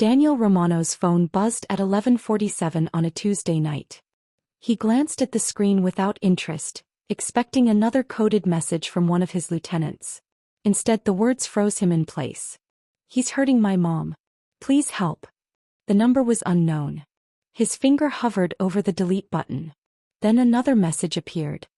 Daniel Romano's phone buzzed at 11:47 on a Tuesday night. He glanced at the screen without interest, expecting another coded message from one of his lieutenants. Instead, the words froze him in place. "He's hurting my mom. Please help." The number was unknown. His finger hovered over the delete button. Then another message appeared.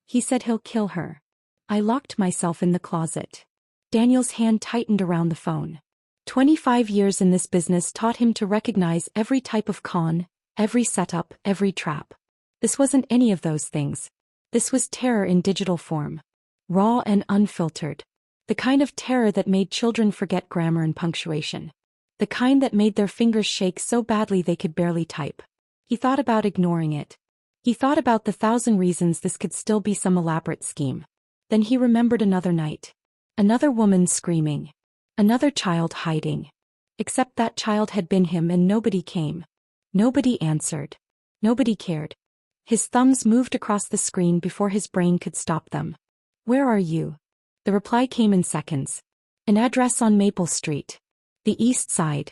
"He said he'll kill her. I locked myself in the closet." Daniel's hand tightened around the phone. 25 years in this business taught him to recognize every type of con, every setup, every trap. This wasn't any of those things. This was terror in digital form. Raw and unfiltered. The kind of terror that made children forget grammar and punctuation. The kind that made their fingers shake so badly they could barely type. He thought about ignoring it. He thought about the 1,000 reasons this could still be some elaborate scheme. Then he remembered another night. Another woman screaming. Another child hiding. Except that child had been him and nobody came. Nobody answered. Nobody cared. His thumbs moved across the screen before his brain could stop them. "Where are you?" The reply came in seconds. An address on Maple Street. The East Side.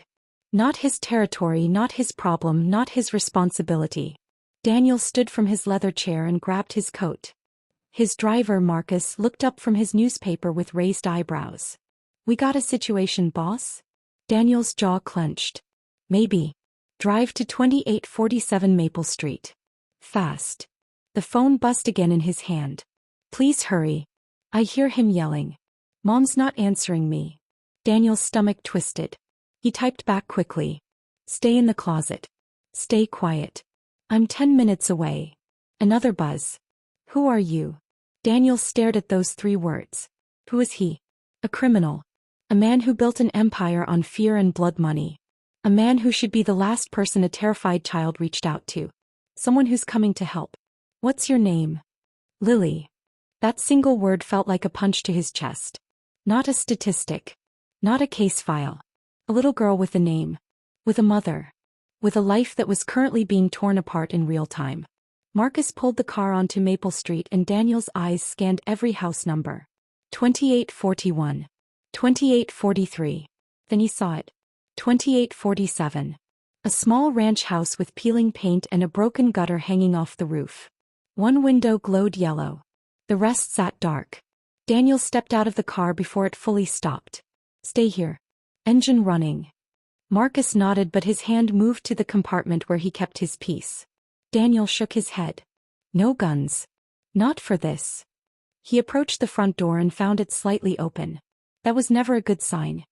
Not his territory, not his problem, not his responsibility. Daniel stood from his leather chair and grabbed his coat. His driver, Marcus, looked up from his newspaper with raised eyebrows. "We got a situation, boss?" Daniel's jaw clenched. "Maybe. Drive to 2847 Maple Street. Fast." The phone buzzed again in his hand. "Please hurry. I hear him yelling. Mom's not answering me." Daniel's stomach twisted. He typed back quickly. "Stay in the closet. Stay quiet. I'm 10 minutes away." Another buzz. "Who are you?" Daniel stared at those 3 words. Who is he? A criminal. A man who built an empire on fear and blood money. A man who should be the last person a terrified child reached out to. Someone who's coming to help. "What's your name?" "Lily." That single word felt like a punch to his chest. Not a statistic. Not a case file. A little girl with a name. With a mother. With a life that was currently being torn apart in real time. Marcus pulled the car onto Maple Street and Daniel's eyes scanned every house number. 2841. 2843. Then he saw it. 2847. A small ranch house with peeling paint and a broken gutter hanging off the roof. One window glowed yellow. The rest sat dark. Daniel stepped out of the car before it fully stopped. "Stay here. Engine running." Marcus nodded, but his hand moved to the compartment where he kept his piece. Daniel shook his head. "No guns. Not for this." He approached the front door and found it slightly open. That was never a good sign.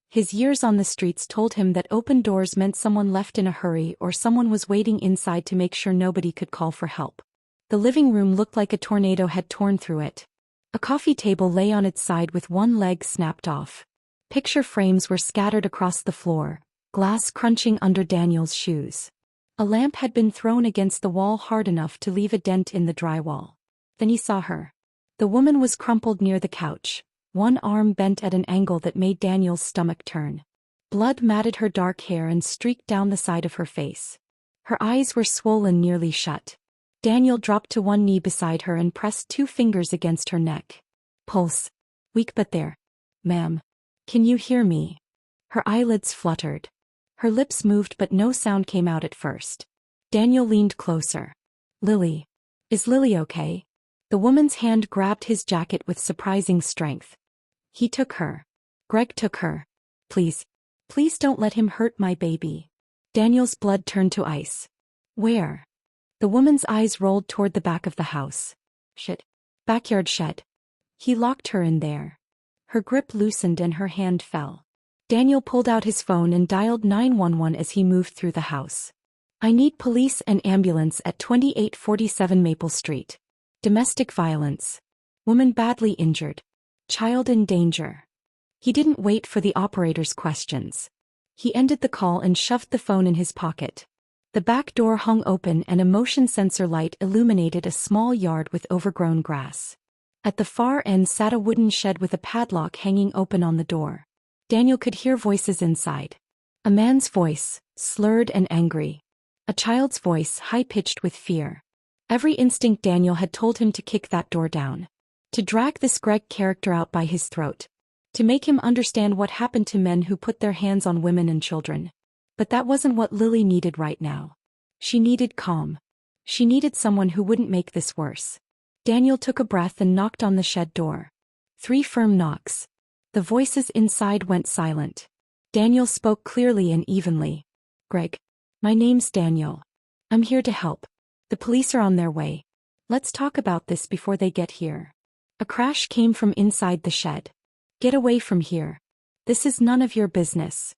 His years on the streets told him that open doors meant someone left in a hurry or someone was waiting inside to make sure nobody could call for help. The living room looked like a tornado had torn through it. A coffee table lay on its side with one leg snapped off. Picture frames were scattered across the floor, glass crunching under Daniel's shoes. A lamp had been thrown against the wall hard enough to leave a dent in the drywall. Then he saw her. The woman was crumpled near the couch, one arm bent at an angle that made Daniel's stomach turn. Blood matted her dark hair and streaked down the side of her face. Her eyes were swollen nearly shut. Daniel dropped to one knee beside her and pressed 2 fingers against her neck. Pulse. Weak but there. "Ma'am. Can you hear me?" Her eyelids fluttered. Her lips moved but no sound came out at first. Daniel leaned closer. "Lily. Is Lily okay?" The woman's hand grabbed his jacket with surprising strength. "He took her. Greg took her. Please. Please don't let him hurt my baby." Daniel's blood turned to ice. "Where?" The woman's eyes rolled toward the back of the house. "Shit. Backyard shed. He locked her in there." Her grip loosened and her hand fell. Daniel pulled out his phone and dialed 911 as he moved through the house. "I need police and ambulance at 2847 Maple Street. Domestic violence. Woman badly injured. Child in danger." He didn't wait for the operator's questions. He ended the call and shoved the phone in his pocket. The back door hung open and a motion sensor light illuminated a small yard with overgrown grass. At the far end sat a wooden shed with a padlock hanging open on the door. Daniel could hear voices inside. A man's voice, slurred and angry. A child's voice, high-pitched with fear. Every instinct Daniel had told him to kick that door down. To drag this Greg character out by his throat. To make him understand what happened to men who put their hands on women and children. But that wasn't what Lily needed right now. She needed calm. She needed someone who wouldn't make this worse. Daniel took a breath and knocked on the shed door. 3 firm knocks. The voices inside went silent. Daniel spoke clearly and evenly. "Greg. My name's Daniel. I'm here to help. The police are on their way. Let's talk about this before they get here." A crash came from inside the shed. "Get away from here. This is none of your business."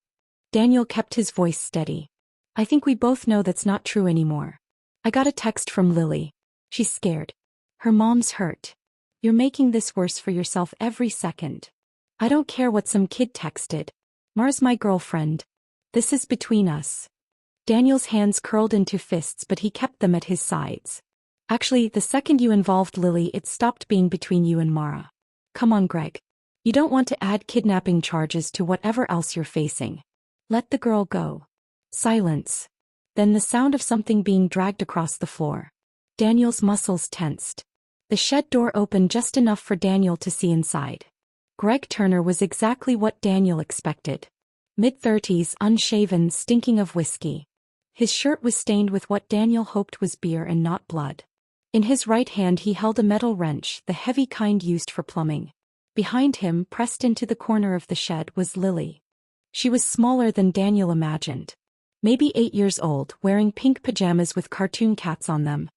Daniel kept his voice steady. "I think we both know that's not true anymore. I got a text from Lily. She's scared. Her mom's hurt. You're making this worse for yourself every second. I don't care what some kid texted. Mar's my girlfriend. This is between us." Daniel's hands curled into fists, but he kept them at his sides. "Actually, the second you involved Lily, it stopped being between you and Mara. Come on, Greg. You don't want to add kidnapping charges to whatever else you're facing. Let the girl go." Silence. Then the sound of something being dragged across the floor. Daniel's muscles tensed. The shed door opened just enough for Daniel to see inside. Greg Turner was exactly what Daniel expected. Mid-30s, unshaven, stinking of whiskey. His shirt was stained with what Daniel hoped was beer and not blood. In his right hand he held a metal wrench, the heavy kind used for plumbing. Behind him, pressed into the corner of the shed, was Lily. She was smaller than Daniel imagined. Maybe 8 years old, wearing pink pajamas with cartoon cats on them.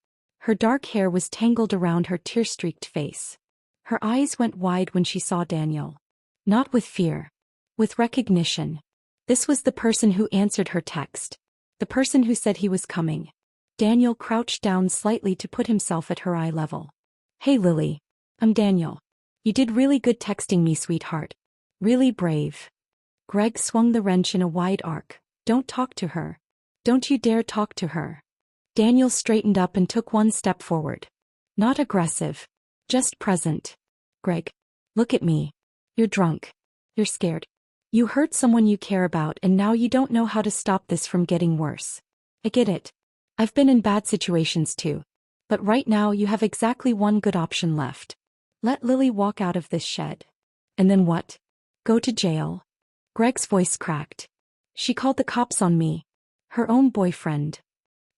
Her dark hair was tangled around her tear-streaked face. Her eyes went wide when she saw Daniel. Not with fear. With recognition. This was the person who answered her text. The person who said he was coming. Daniel crouched down slightly to put himself at her eye level. "Hey Lily. I'm Daniel. You did really good texting me, sweetheart. Really brave." Greg swung the wrench in a wide arc. "Don't talk to her. Don't you dare talk to her." Daniel straightened up and took one step forward. Not aggressive. Just present. "Greg. Look at me. You're drunk. You're scared. You hurt someone you care about and now you don't know how to stop this from getting worse. I get it. I've been in bad situations too. But right now you have exactly one good option left. Let Lily walk out of this shed. And then what? Go to jail?" Greg's voice cracked. "She called the cops on me. Her own boyfriend."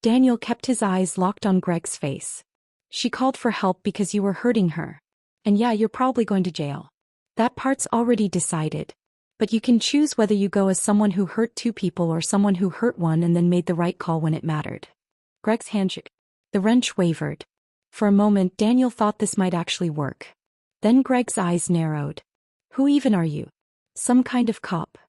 Daniel kept his eyes locked on Greg's face. "She called for help because you were hurting her. And yeah, you're probably going to jail. That part's already decided. But you can choose whether you go as someone who hurt 2 people or someone who hurt one and then made the right call when it mattered." Greg's hand shook. The wrench wavered. For a moment Daniel thought this might actually work. Then Greg's eyes narrowed. "Who even are you? Some kind of cop?"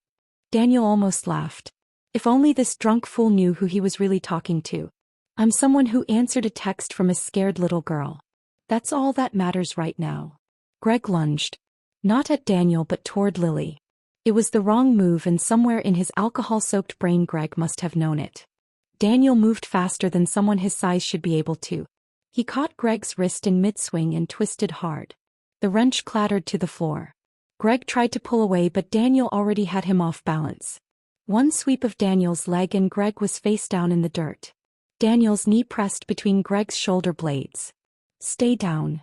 Daniel almost laughed. If only this drunk fool knew who he was really talking to. "I'm someone who answered a text from a scared little girl. That's all that matters right now." Greg lunged. Not at Daniel but toward Lily. It was the wrong move and somewhere in his alcohol-soaked brain Greg must have known it. Daniel moved faster than someone his size should be able to. He caught Greg's wrist in mid-swing and twisted hard. The wrench clattered to the floor. Greg tried to pull away but Daniel already had him off balance. One sweep of Daniel's leg and Greg was face down in the dirt. Daniel's knee pressed between Greg's shoulder blades. "Stay down."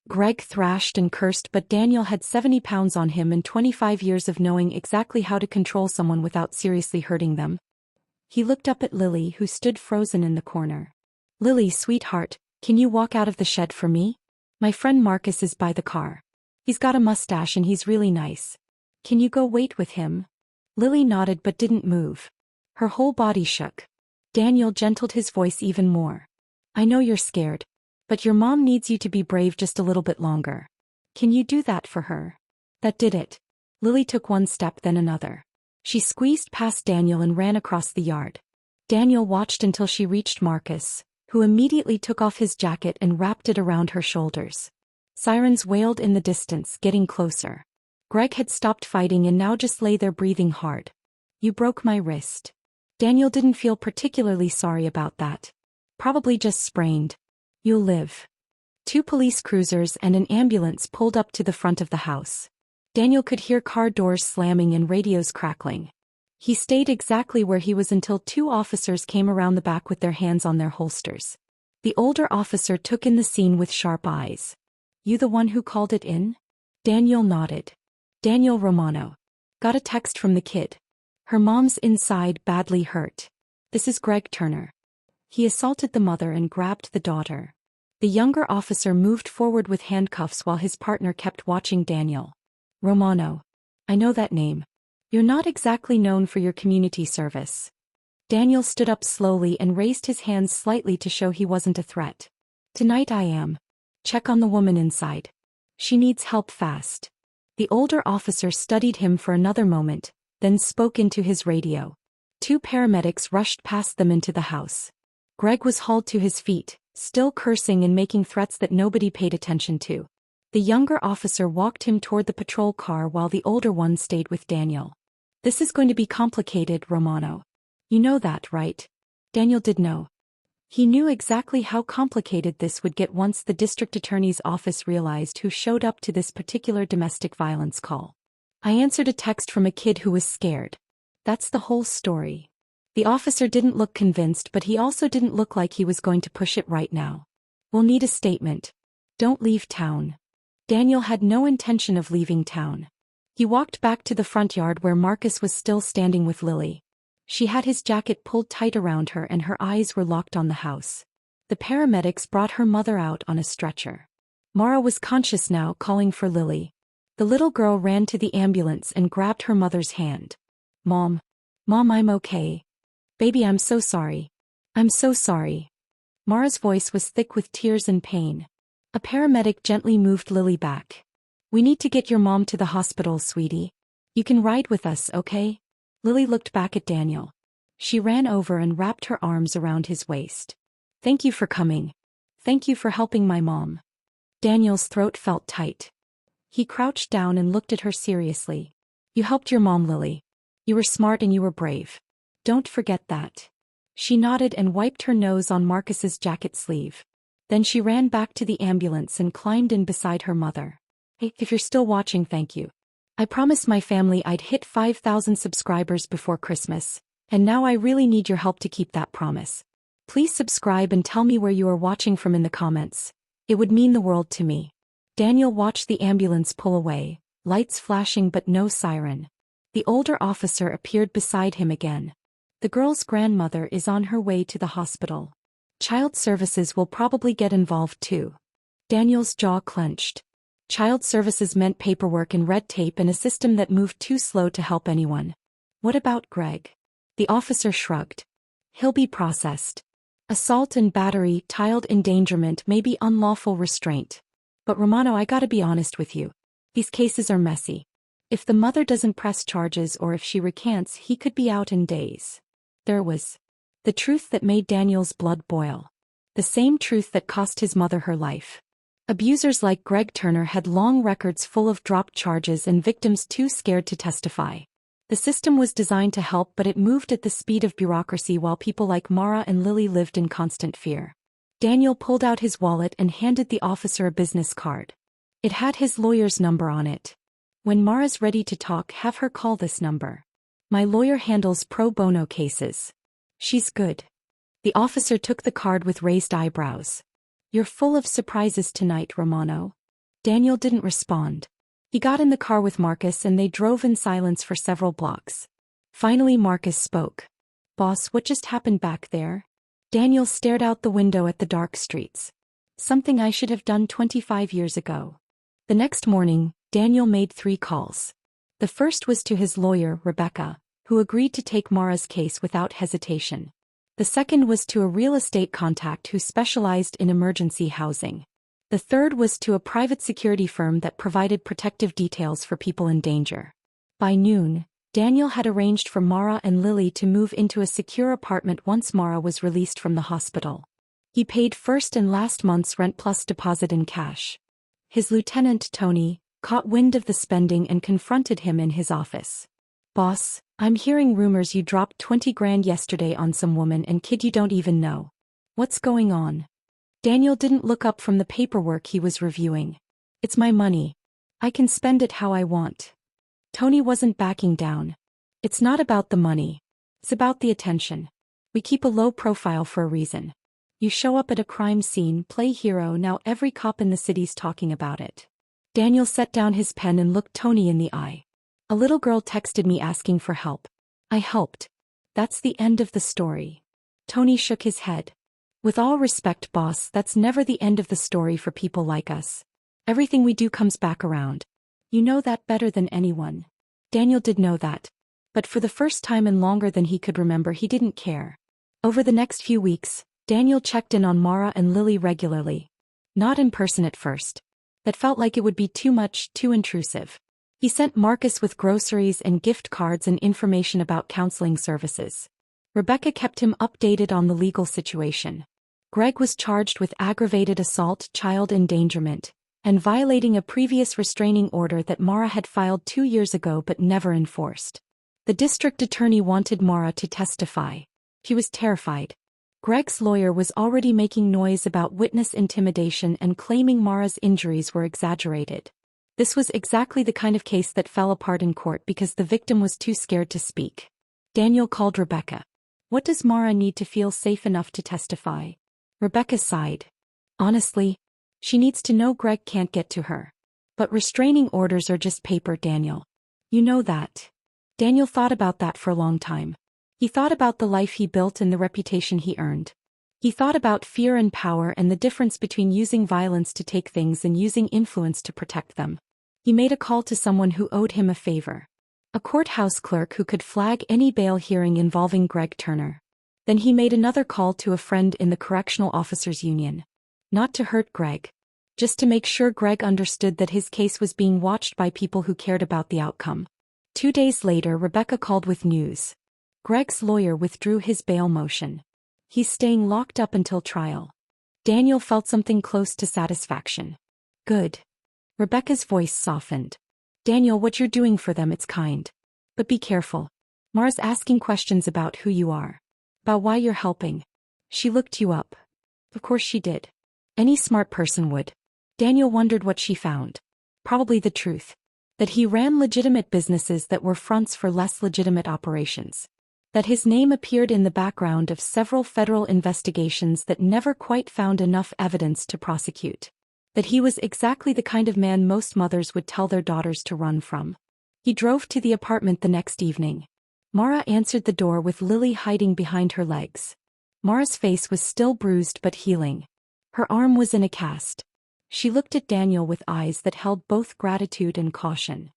Greg thrashed and cursed but Daniel had 70 pounds on him and 25 years of knowing exactly how to control someone without seriously hurting them. He looked up at Lily who stood frozen in the corner. "Lily, sweetheart, can you walk out of the shed for me? My friend Marcus is by the car. He's got a mustache and he's really nice. Can you go wait with him?" Lily nodded but didn't move. Her whole body shook. Daniel gentled his voice even more. "I know you're scared. But your mom needs you to be brave just a little bit longer. Can you do that for her?" That did it. Lily took one step then another. She squeezed past Daniel and ran across the yard. Daniel watched until she reached Marcus, who immediately took off his jacket and wrapped it around her shoulders. Sirens wailed in the distance, getting closer. Greg had stopped fighting and now just lay there breathing hard. "You broke my wrist." Daniel didn't feel particularly sorry about that. Probably just sprained. "You'll live." 2 police cruisers and an ambulance pulled up to the front of the house. Daniel could hear car doors slamming and radios crackling. He stayed exactly where he was until 2 officers came around the back with their hands on their holsters. The older officer took in the scene with sharp eyes. "You the one who called it in?" Daniel nodded. "Daniel Romano. Got a text from the kid. Her mom's inside badly hurt. This is Greg Turner. He assaulted the mother and grabbed the daughter. The younger officer moved forward with handcuffs while his partner kept watching Daniel. Romano. I know that name. You're not exactly known for your community service. Daniel stood up slowly and raised his hands slightly to show he wasn't a threat. Tonight I am. Check on the woman inside. She needs help fast. The older officer studied him for another moment, then spoke into his radio. 2 paramedics rushed past them into the house. Greg was hauled to his feet, still cursing and making threats that nobody paid attention to. The younger officer walked him toward the patrol car while the older one stayed with Daniel. This is going to be complicated, Romano. You know that, right? Daniel did know. He knew exactly how complicated this would get once the district attorney's office realized who showed up to this particular domestic violence call. I answered a text from a kid who was scared. That's the whole story. The officer didn't look convinced, but he also didn't look like he was going to push it right now. We'll need a statement. Don't leave town. Daniel had no intention of leaving town. He walked back to the front yard where Marcus was still standing with Lily. She had his jacket pulled tight around her and her eyes were locked on the house. The paramedics brought her mother out on a stretcher. Mara was conscious now, calling for Lily. The little girl ran to the ambulance and grabbed her mother's hand. Mom, I'm okay. Baby, I'm so sorry. I'm so sorry. Mara's voice was thick with tears and pain. A paramedic gently moved Lily back. We need to get your mom to the hospital, sweetie. You can ride with us, okay? Lily looked back at Daniel. She ran over and wrapped her arms around his waist. Thank you for coming. Thank you for helping my mom. Daniel's throat felt tight. He crouched down and looked at her seriously. You helped your mom, Lily. You were smart and you were brave. Don't forget that. She nodded and wiped her nose on Marcus's jacket sleeve. Then she ran back to the ambulance and climbed in beside her mother. Hey, if you're still watching, thank you. I promised my family I'd hit 5,000 subscribers before Christmas, and now I really need your help to keep that promise. Please subscribe and tell me where you are watching from in the comments. It would mean the world to me. Daniel watched the ambulance pull away, lights flashing but no siren. The older officer appeared beside him again. The girl's grandmother is on her way to the hospital. Child services will probably get involved too. Daniel's jaw clenched. Child services meant paperwork and red tape and a system that moved too slow to help anyone. What about Greg? The officer shrugged. He'll be processed. Assault and battery, child endangerment may be unlawful restraint. But Romano, I gotta be honest with you. These cases are messy. If the mother doesn't press charges or if she recants, he could be out in days. There was the truth that made Daniel's blood boil. The same truth that cost his mother her life. Abusers like Greg Turner had long records full of dropped charges and victims too scared to testify. The system was designed to help, but it moved at the speed of bureaucracy while people like Mara and Lily lived in constant fear. Daniel pulled out his wallet and handed the officer a business card. It had his lawyer's number on it. When Mara's ready to talk, have her call this number. My lawyer handles pro bono cases. She's good. The officer took the card with raised eyebrows. You're full of surprises tonight, Romano. Daniel didn't respond. He got in the car with Marcus and they drove in silence for several blocks. Finally Marcus spoke. Boss, what just happened back there? Daniel stared out the window at the dark streets. Something I should have done 25 years ago. The next morning, Daniel made 3 calls. The first was to his lawyer, Rebecca, who agreed to take Mara's case without hesitation. The second was to a real estate contact who specialized in emergency housing. The third was to a private security firm that provided protective details for people in danger. By noon, Daniel had arranged for Mara and Lily to move into a secure apartment once Mara was released from the hospital. He paid first and last month's rent plus deposit in cash. His lieutenant, Tony, caught wind of the spending and confronted him in his office. Boss, I'm hearing rumors you dropped 20 grand yesterday on some woman and kid you don't even know. What's going on? Daniel didn't look up from the paperwork he was reviewing. It's my money. I can spend it how I want. Tony wasn't backing down. It's not about the money. It's about the attention. We keep a low profile for a reason. You show up at a crime scene, play hero, now every cop in the city's talking about it. Daniel set down his pen and looked Tony in the eye. A little girl texted me asking for help. I helped. That's the end of the story. Tony shook his head. With all respect, boss, that's never the end of the story for people like us. Everything we do comes back around. You know that better than anyone. Daniel did know that. But for the first time in longer than he could remember, he didn't care. Over the next few weeks, Daniel checked in on Mara and Lily regularly. Not in person at first. That felt like it would be too much, too intrusive. He sent Marcus with groceries and gift cards and information about counseling services. Rebecca kept him updated on the legal situation. Greg was charged with aggravated assault, child endangerment, and violating a previous restraining order that Mara had filed 2 years ago but never enforced. The district attorney wanted Mara to testify. He was terrified. Greg's lawyer was already making noise about witness intimidation and claiming Mara's injuries were exaggerated. This was exactly the kind of case that fell apart in court because the victim was too scared to speak. Daniel called Rebecca. What does Mara need to feel safe enough to testify? Rebecca sighed. Honestly, she needs to know Greg can't get to her. But restraining orders are just paper, Daniel. You know that. Daniel thought about that for a long time. He thought about the life he built and the reputation he earned. He thought about fear and power and the difference between using violence to take things and using influence to protect them. He made a call to someone who owed him a favor. A courthouse clerk who could flag any bail hearing involving Greg Turner. Then he made another call to a friend in the Correctional Officers Union. Not to hurt Greg. Just to make sure Greg understood that his case was being watched by people who cared about the outcome. 2 days later, Rebecca called with news. Greg's lawyer withdrew his bail motion. He's staying locked up until trial. Daniel felt something close to satisfaction. Good. Rebecca's voice softened. Daniel, what you're doing for them, it's kind. But be careful. Mara's asking questions about who you are. About why you're helping. She looked you up. Of course she did. Any smart person would. Daniel wondered what she found. Probably the truth. That he ran legitimate businesses that were fronts for less legitimate operations. That his name appeared in the background of several federal investigations that never quite found enough evidence to prosecute. That he was exactly the kind of man most mothers would tell their daughters to run from. He drove to the apartment the next evening. Mara answered the door with Lily hiding behind her legs. Mara's face was still bruised but healing. Her arm was in a cast. She looked at Daniel with eyes that held both gratitude and caution.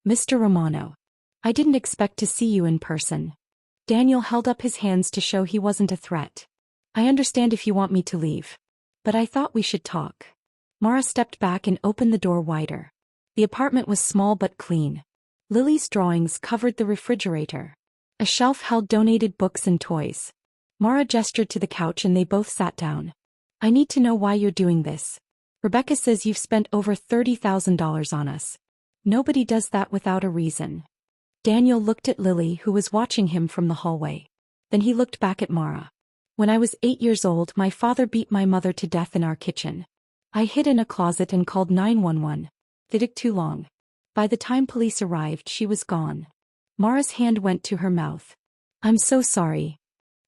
Mr. Romano. I didn't expect to see you in person. Daniel held up his hands to show he wasn't a threat. I understand if you want me to leave. But I thought we should talk. Mara stepped back and opened the door wider. The apartment was small but clean. Lily's drawings covered the refrigerator. A shelf held donated books and toys. Mara gestured to the couch and they both sat down. I need to know why you're doing this. Rebecca says you've spent over $30,000 on us. Nobody does that without a reason. Daniel looked at Lily, who was watching him from the hallway. Then he looked back at Mara. When I was 8 years old, my father beat my mother to death in our kitchen. I hid in a closet and called 911. It took too long. By the time police arrived, she was gone. Mara's hand went to her mouth. I'm so sorry.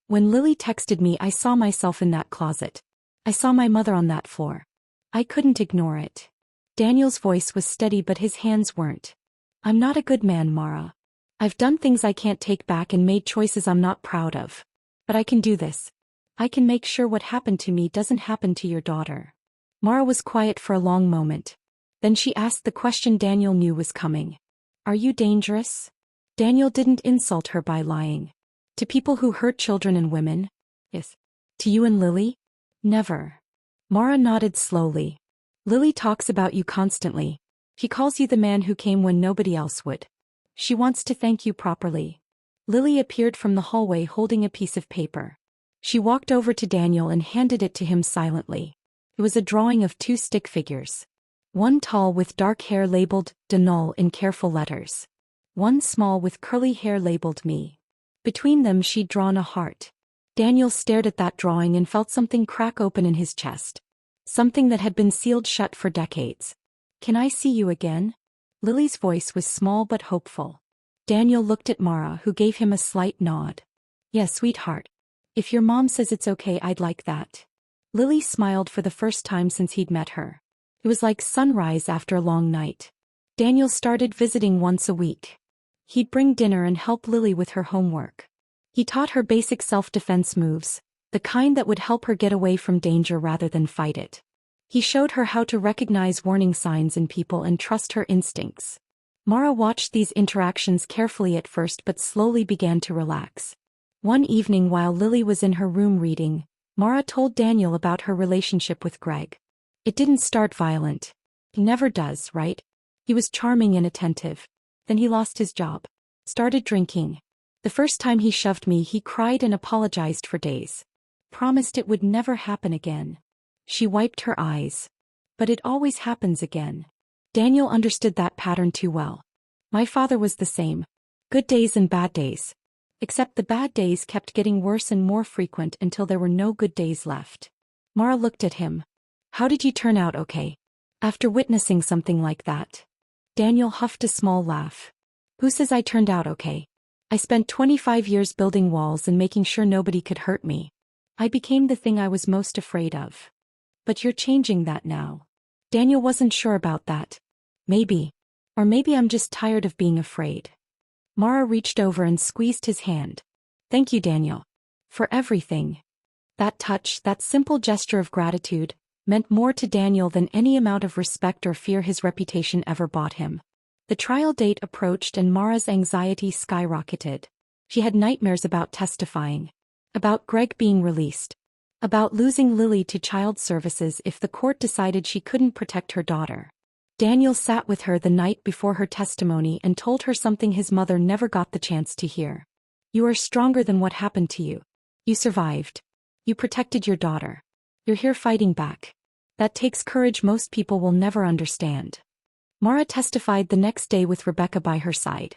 When Lily texted me, I saw myself in that closet. I saw my mother on that floor. I couldn't ignore it. Daniel's voice was steady but his hands weren't. I'm not a good man, Mara. I've done things I can't take back and made choices I'm not proud of. But I can do this. I can make sure what happened to me doesn't happen to your daughter. Mara was quiet for a long moment. Then she asked the question Daniel knew was coming. Are you dangerous? Daniel didn't insult her by lying. To people who hurt children and women? Yes. To you and Lily? Never. Mara nodded slowly. Lily talks about you constantly. She calls you the man who came when nobody else would. She wants to thank you properly. Lily appeared from the hallway holding a piece of paper. She walked over to Daniel and handed it to him silently. It was a drawing of 2 stick figures. One tall with dark hair labeled Daniel in careful letters. One small with curly hair labeled me. Between them she'd drawn a heart. Daniel stared at that drawing and felt something crack open in his chest. Something that had been sealed shut for decades. Can I see you again? Lily's voice was small but hopeful. Daniel looked at Mara, who gave him a slight nod. Yes, sweetheart. If your mom says it's okay, I'd like that. Lily smiled for the first time since he'd met her. It was like sunrise after a long night. Daniel started visiting once a week. He'd bring dinner and help Lily with her homework. He taught her basic self-defense moves, the kind that would help her get away from danger rather than fight it. He showed her how to recognize warning signs in people and trust her instincts. Mara watched these interactions carefully at first but slowly began to relax. One evening while Lily was in her room reading, Mara told Daniel about her relationship with Greg. It didn't start violent. He never does, right? He was charming and attentive. Then he lost his job. Started drinking. The first time he shoved me, he cried and apologized for days. Promised it would never happen again. She wiped her eyes. But it always happens again. Daniel understood that pattern too well. My father was the same. Good days and bad days. Except the bad days kept getting worse and more frequent until there were no good days left. Mara looked at him. How did you turn out okay? After witnessing something like that. Daniel huffed a small laugh. Who says I turned out okay? I spent 25 years building walls and making sure nobody could hurt me. I became the thing I was most afraid of. But you're changing that now. Daniel wasn't sure about that. Maybe. Or maybe I'm just tired of being afraid. Mara reached over and squeezed his hand. Thank you, Daniel. For everything. That touch, that simple gesture of gratitude, meant more to Daniel than any amount of respect or fear his reputation ever bought him. The trial date approached and Mara's anxiety skyrocketed. She had nightmares about testifying. About Greg being released. About losing Lily to child services if the court decided she couldn't protect her daughter. Daniel sat with her the night before her testimony and told her something his mother never got the chance to hear. You are stronger than what happened to you. You survived. You protected your daughter. You're here fighting back. That takes courage most people will never understand. Mara testified the next day with Rebecca by her side.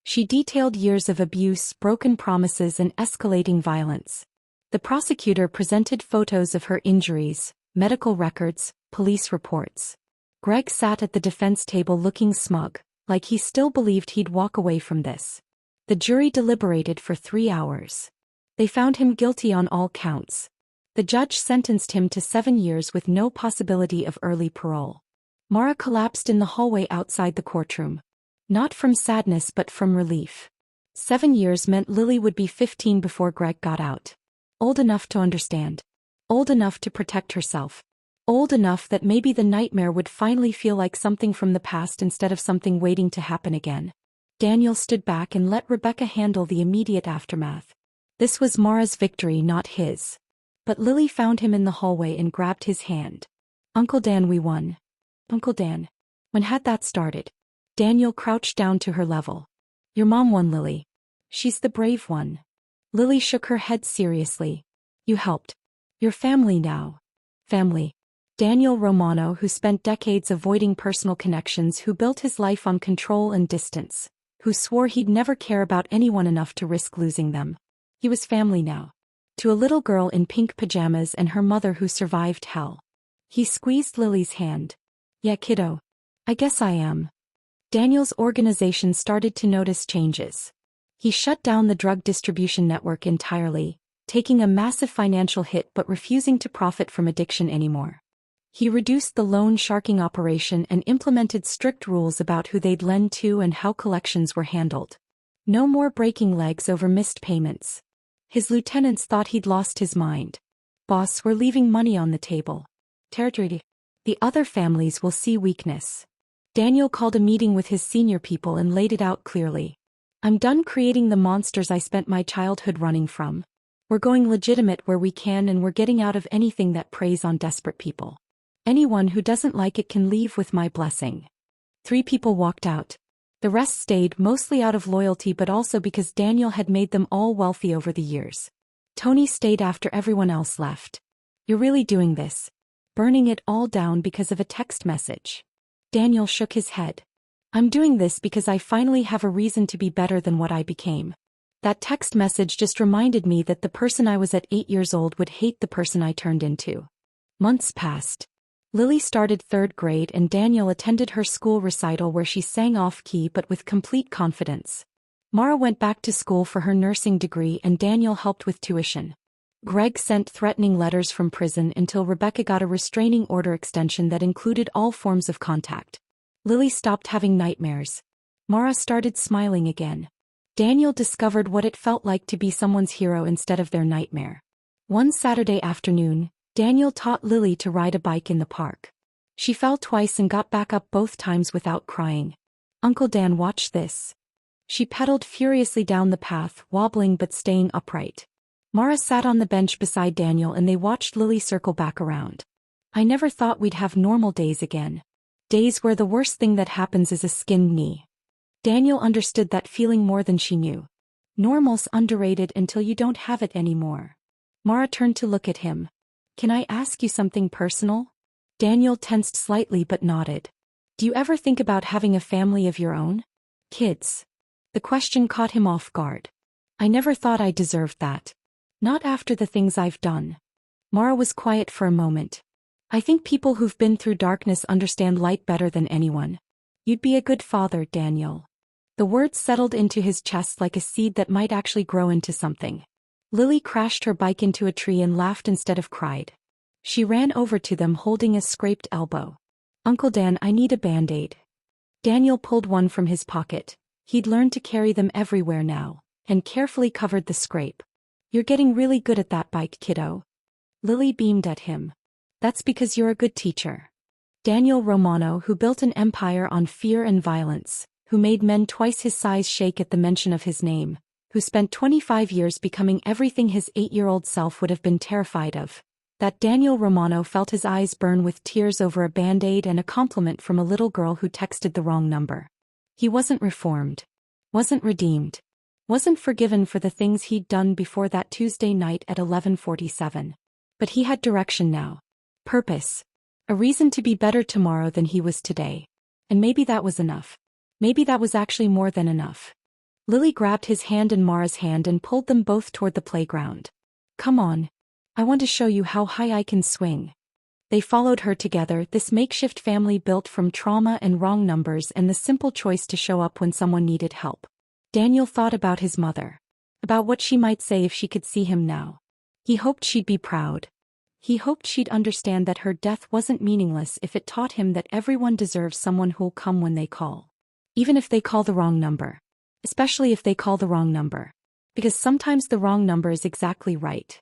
She detailed years of abuse, broken promises, and escalating violence. The prosecutor presented photos of her injuries, medical records, police reports. Greg sat at the defense table looking smug, like he still believed he'd walk away from this. The jury deliberated for 3 hours. They found him guilty on all counts. The judge sentenced him to 7 years with no possibility of early parole. Mara collapsed in the hallway outside the courtroom. Not from sadness but from relief. 7 years meant Lily would be 15 before Greg got out. Old enough to understand. Old enough to protect herself. Old enough that maybe the nightmare would finally feel like something from the past instead of something waiting to happen again. Daniel stood back and let Rebecca handle the immediate aftermath. This was Mara's victory, not his. But Lily found him in the hallway and grabbed his hand. Uncle Dan, we won. Uncle Dan. When had that started? Daniel crouched down to her level. Your mom won, Lily. She's the brave one. Lily shook her head seriously. You helped. Your family now. Family. Daniel Romano, who spent decades avoiding personal connections, who built his life on control and distance, who swore he'd never care about anyone enough to risk losing them. He was family now. To a little girl in pink pajamas and her mother who survived hell. He squeezed Lily's hand. Yeah, kiddo. I guess I am. Daniel's organization started to notice changes. He shut down the drug distribution network entirely, taking a massive financial hit but refusing to profit from addiction anymore. He reduced the loan sharking operation and implemented strict rules about who they'd lend to and how collections were handled. No more breaking legs over missed payments. His lieutenants thought he'd lost his mind. Boss, we're leaving money on the table. Territory. The other families will see weakness. Daniel called a meeting with his senior people and laid it out clearly. I'm done creating the monsters I spent my childhood running from. We're going legitimate where we can, and we're getting out of anything that preys on desperate people. Anyone who doesn't like it can leave with my blessing. 3 people walked out. The rest stayed, mostly out of loyalty but also because Daniel had made them all wealthy over the years. Tony stayed after everyone else left. You're really doing this? Burning it all down because of a text message? Daniel shook his head. I'm doing this because I finally have a reason to be better than what I became. That text message just reminded me that the person I was at 8 years old would hate the person I turned into. Months passed. Lily started 3rd grade and Daniel attended her school recital where she sang off-key but with complete confidence. Mara went back to school for her nursing degree and Daniel helped with tuition. Greg sent threatening letters from prison until Rebecca got a restraining order extension that included all forms of contact. Lily stopped having nightmares. Mara started smiling again. Daniel discovered what it felt like to be someone's hero instead of their nightmare. One Saturday afternoon, Daniel taught Lily to ride a bike in the park. She fell twice and got back up both times without crying. Uncle Dan watched this. She pedaled furiously down the path, wobbling but staying upright. Mara sat on the bench beside Daniel and they watched Lily circle back around. I never thought we'd have normal days again. Days where the worst thing that happens is a skinned knee. Daniel understood that feeling more than she knew. Normal's underrated until you don't have it anymore. Mara turned to look at him. Can I ask you something personal? Daniel tensed slightly but nodded. Do you ever think about having a family of your own? Kids. The question caught him off guard. I never thought I deserved that. Not after the things I've done. Mara was quiet for a moment. I think people who've been through darkness understand light better than anyone. You'd be a good father, Daniel. The words settled into his chest like a seed that might actually grow into something. Lily crashed her bike into a tree and laughed instead of cried. She ran over to them holding a scraped elbow. Uncle Dan, I need a band-aid. Daniel pulled one from his pocket. He'd learned to carry them everywhere now, and carefully covered the scrape. You're getting really good at that bike, kiddo. Lily beamed at him. That's because you're a good teacher. Daniel Romano, who built an empire on fear and violence, who made men twice his size shake at the mention of his name, who spent 25 years becoming everything his 8-year-old self would have been terrified of. That Daniel Romano felt his eyes burn with tears over a band-aid and a compliment from a little girl who texted the wrong number. He wasn't reformed. Wasn't redeemed. Wasn't forgiven for the things he'd done before that Tuesday night at 11:47. But he had direction now. Purpose. A reason to be better tomorrow than he was today. And maybe that was enough. Maybe that was actually more than enough. Lily grabbed his hand and Mara's hand and pulled them both toward the playground. Come on. I want to show you how high I can swing. They followed her together, this makeshift family built from trauma and wrong numbers and the simple choice to show up when someone needed help. Daniel thought about his mother. About what she might say if she could see him now. He hoped she'd be proud. He hoped she'd understand that her death wasn't meaningless if it taught him that everyone deserves someone who'll come when they call. Even if they call the wrong number. Especially if they call the wrong number. Because sometimes the wrong number is exactly right.